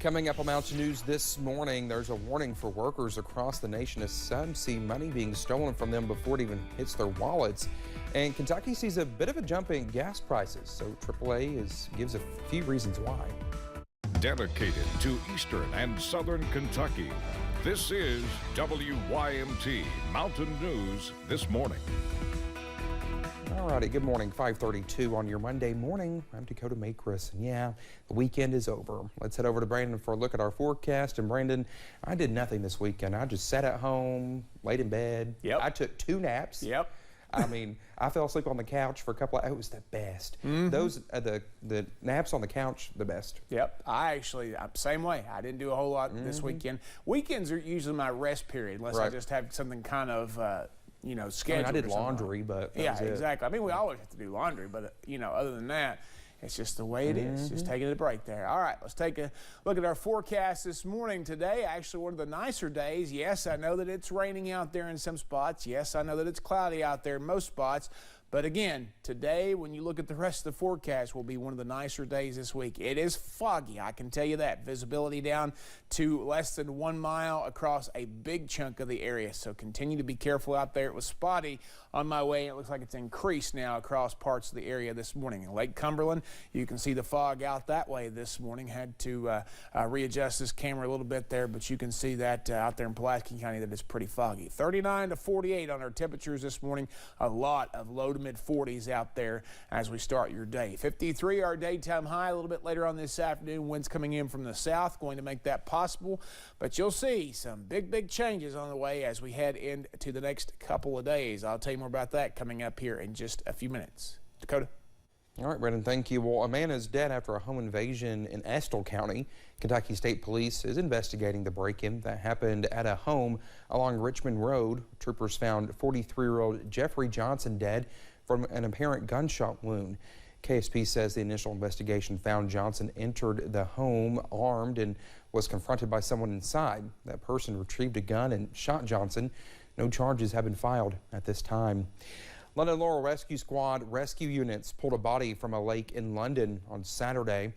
Coming up on Mountain News this morning, there's a warning for workers across the nation as some see money being stolen from them before it even hits their wallets. And Kentucky sees a bit of a jump in gas prices, so AAA gives a few reasons why. Dedicated to Eastern and Southern Kentucky, this is WYMT Mountain News This Morning. All righty, good morning, 5:32 on your Monday morning. I'm Dakota Makris, and yeah, the weekend is over. Let's head over to Brandon for a look at our forecast. And Brandon, I did nothing this weekend. I just sat at home, laid in bed. Yep. I took 2 naps. Yep. I mean, I fell asleep on the couch for a couple of, it was the best. Those, the naps on the couch, the best. Yep. I'm same way. I didn't do a whole lot this weekend. Weekends are usually my rest period, unless I just have something kind of, scheduled. I did laundry, but yeah, exactly. I mean, we always have to do laundry, but other than that, it's just the way it is. Just taking a break there. All right, let's take a look at our forecast this morning. Today, actually one of the nicer days. Yes, I know that it's raining out there in some spots. Yes, I know that it's cloudy out there in most spots. But again, today, when you look at the rest of the forecast, will be one of the nicer days this week. It is foggy, I can tell you that. Visibility down to less than 1 mile across a big chunk of the area. So continue to be careful out there. It was spotty on my way. It looks like it's increased now across parts of the area this morning. In Lake Cumberland, you can see the fog out that way this morning. Had to readjust this camera a little bit there, but you can see that out there in Pulaski County that it's pretty foggy. 39 to 48 on our temperatures this morning. A lot of low to mid-40s out there as we start your day. 53 our daytime high. A little bit later on this afternoon, winds coming in from the south going to make that possible, but you'll see some big changes on the way as we head into the next couple of days. I'll tell you more about that coming up here in just a few minutes. Dakota. All right, Brendan, thank you. Well, a man is dead after a home invasion in Estill County. Kentucky State Police is investigating the break-in that happened at a home along Richmond Road. Troopers found 43-year-old Jeffrey Johnson dead from an apparent gunshot wound. KSP says the initial investigation found Johnson entered the home armed and was confronted by someone inside. That person retrieved a gun and shot Johnson. No charges have been filed at this time. London Laurel Rescue Squad rescue units pulled a body from a lake in London on Saturday.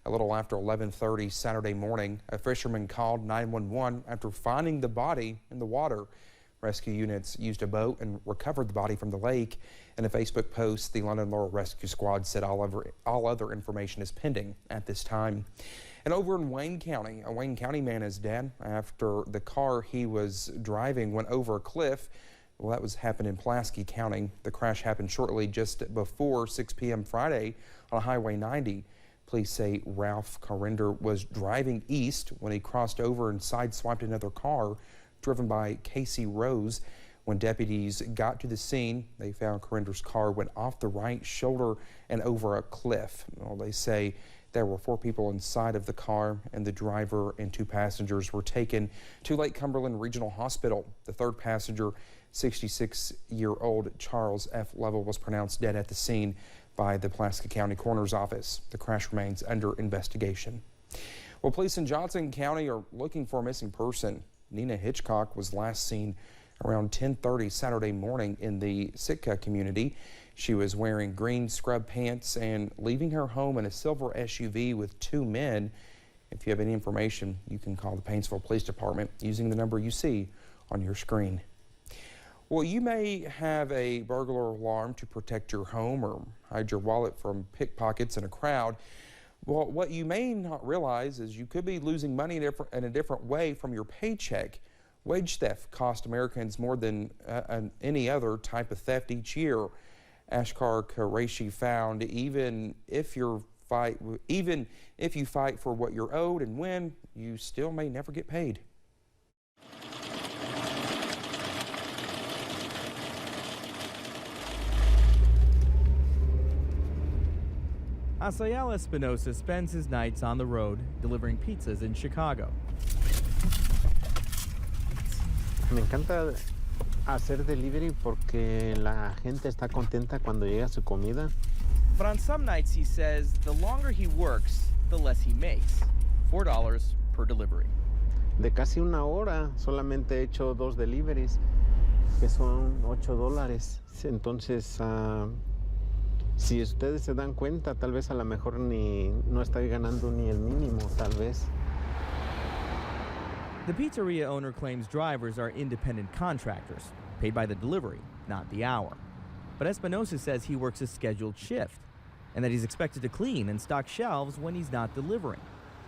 A little after 11:30 Saturday morning, a fisherman called 911 after finding the body in the water. Rescue units used a boat and recovered the body from the lake. In a Facebook post, the London Laurel Rescue Squad said all other information is pending at this time. And over in Wayne County, a Wayne County man is dead after the car he was driving went over a cliff. Well, that was happened in Pulaski County. The crash happened shortly just before 6 p.m. Friday on Highway 90. Police say Ralph Carinder was driving east when he crossed over and sideswiped another car driven by Casey Rose. When deputies got to the scene, they found Carinder's car went off the right shoulder and over a cliff. Well, they say there were 4 people inside of the car, and the driver and 2 passengers were taken to Lake Cumberland Regional Hospital. The 3rd passenger, 66-year-old Charles F. Lovell, was pronounced dead at the scene by the Pulaski County Coroner's Office. The crash remains under investigation. Well, police in Johnson County are looking for a missing person. Nina Hitchcock was last seen around 10:30 Saturday morning in the Sitka community. She was wearing green scrub pants and leaving her home in a silver SUV with 2 men. If you have any information, you can call the Painesville Police Department using the number you see on your screen. Well, you may have a burglar alarm to protect your home or hide your wallet from pickpockets in a crowd. Well, what you may not realize is you could be losing money in a different way from your paycheck. Wage theft costs Americans more than any other type of theft each year. Ashkar Qureshi found even if you fight for what you're owed and win, you still may never get paid. Asael Espinosa spends his nights on the road delivering pizzas in Chicago. Me encanta hacer delivery porque la gente está contenta cuando llega su comida. But on some nights, he says, the longer he works, the less he makes. $4 per delivery. De casi una hora solamente he hecho 2 deliveries, que son $8. Entonces, si ustedes se dan cuenta, tal vez a lo mejor no estoy ganando ni el mínimo, tal vez. The pizzeria owner claims drivers are independent contractors, paid by the delivery, not the hour. But Espinosa says he works a scheduled shift and that he's expected to clean and stock shelves when he's not delivering,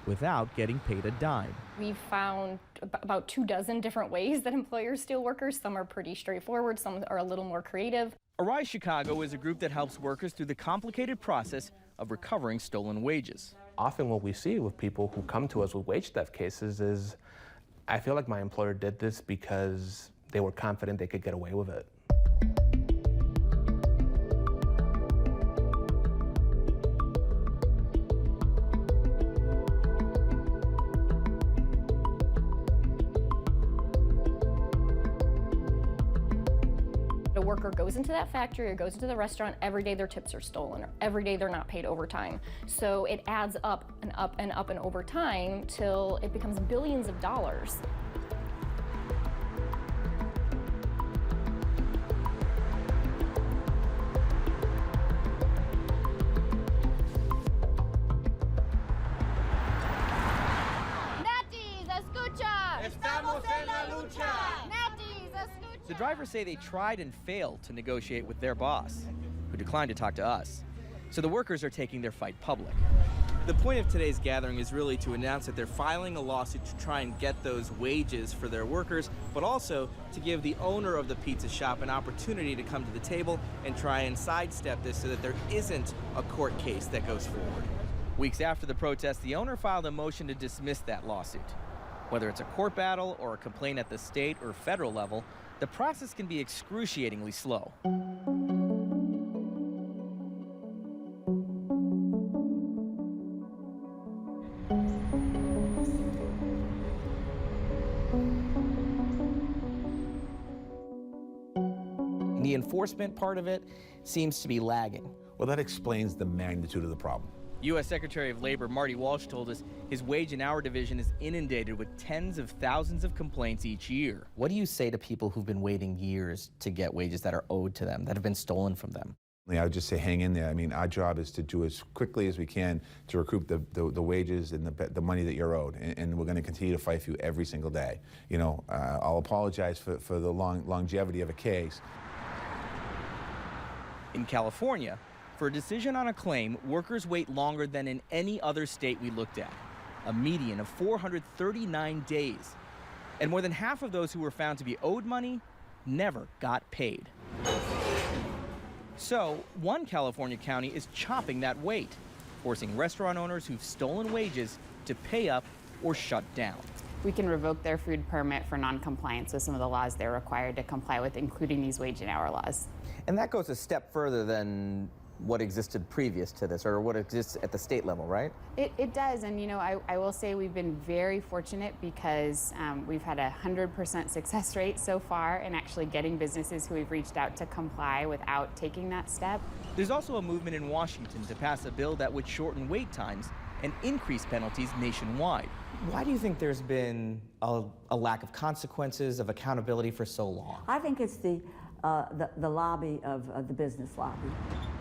without getting paid a dime. We've found about 24 different ways that employers steal workers. Some are pretty straightforward, some are a little more creative. Arise Chicago is a group that helps workers through the complicated process of recovering stolen wages. Often what we see with people who come to us with wage theft cases is, I feel like my employer did this because they were confident they could get away with it. A worker goes into that factory or goes into the restaurant, every day their tips are stolen, or every day they're not paid overtime. So it adds up and up and up and over time till it becomes billions of dollars. The drivers say they tried and failed to negotiate with their boss, who declined to talk to us. So the workers are taking their fight public. The point of today's gathering is really to announce that they're filing a lawsuit to try and get those wages for their workers, but also to give the owner of the pizza shop an opportunity to come to the table and try and sidestep this so that there isn't a court case that goes forward. Weeks after the protest, the owner filed a motion to dismiss that lawsuit. Whether it's a court battle or a complaint at the state or federal level, the process can be excruciatingly slow. The enforcement part of it seems to be lagging. Well, that explains the magnitude of the problem. U.S. Secretary of Labor Marty Walsh told us his wage and hour division is inundated with tens of thousands of complaints each year. What do you say to people who've been waiting years to get wages that are owed to them, that have been stolen from them? I would just say hang in there. I mean, our job is to do as quickly as we can to recoup the wages and the money that you're owed, and we're going to continue to fight for you every single day. You know, I'll apologize for the longevity of a case. In California, for a decision on a claim, workers wait longer than in any other state we looked at, a median of 439 days. And more than half of those who were found to be owed money never got paid. So, one California county is chopping that wait, forcing restaurant owners who've stolen wages to pay up or shut down. We can revoke their food permit for non-compliance with some of the laws they're required to comply with, including these wage and hour laws. And that goes a step further than what existed previous to this, or what exists at the state level, right? It does, and you know, I will say we've been very fortunate because we've had a 100% success rate so far in actually getting businesses who we've reached out to comply without taking that step. There's also a movement in Washington to pass a bill that would shorten wait times and increase penalties nationwide. Why do you think there's been a lack of consequences, of accountability for so long? I think it's the lobby of the business lobby.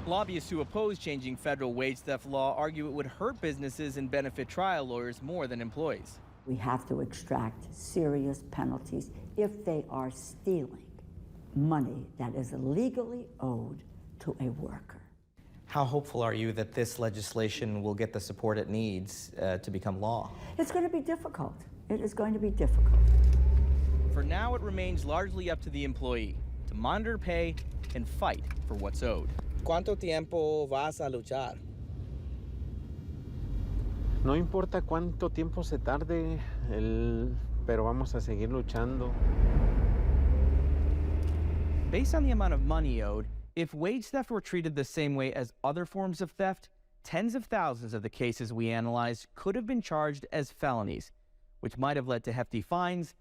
Lobbyists who oppose changing federal wage theft law argue it would hurt businesses and benefit trial lawyers more than employees. We have to extract serious penalties if they are stealing money that is legally owed to a worker. How hopeful are you that this legislation will get the support it needs to become law? It's going to be difficult. It is going to be difficult. For now, it remains largely up to the employee to monitor pay and fight for what's owed. ¿Cuánto tiempo vas a luchar? No importa cuánto tiempo se tarde, pero vamos a seguir luchando. Based on the amount of money owed, if wage theft were treated the same way as other forms of theft, tens of thousands of the cases we analyzed could have been charged as felonies, which might have led to hefty fines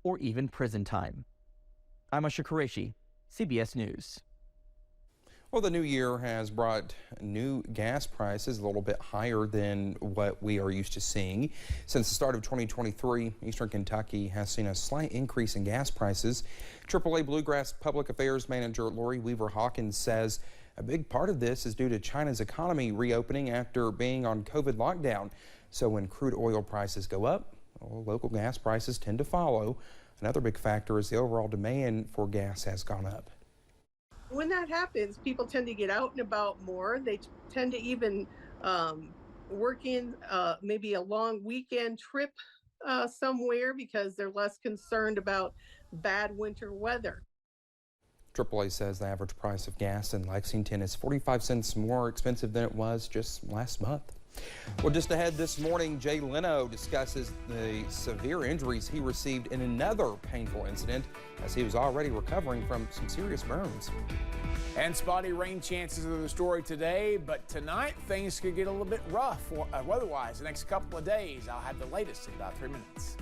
or even prison time. I'm Asher Qureshi, CBS News. Well, the new year has brought new gas prices a little bit higher than what we are used to seeing. Since the start of 2023, Eastern Kentucky has seen a slight increase in gas prices. AAA Bluegrass Public Affairs Manager Lori Weaver Hawkins says a big part of this is due to China's economy reopening after being on COVID lockdown. So when crude oil prices go up, Well, local gas prices tend to follow. Another big factor is the overall demand for gas has gone up. When that happens, people tend to get out and about more. They tend to even work in maybe a long weekend trip somewhere because they're less concerned about bad winter weather. AAA says the average price of gas in Lexington is 45 cents more expensive than it was just last month. Well, just ahead this morning, Jay Leno discusses the severe injuries he received in another painful incident as he was already recovering from some serious burns. And spotty rain chances are the story today, but tonight things could get a little bit rough weather-wise the next couple of days. I'll have the latest in about 3 minutes.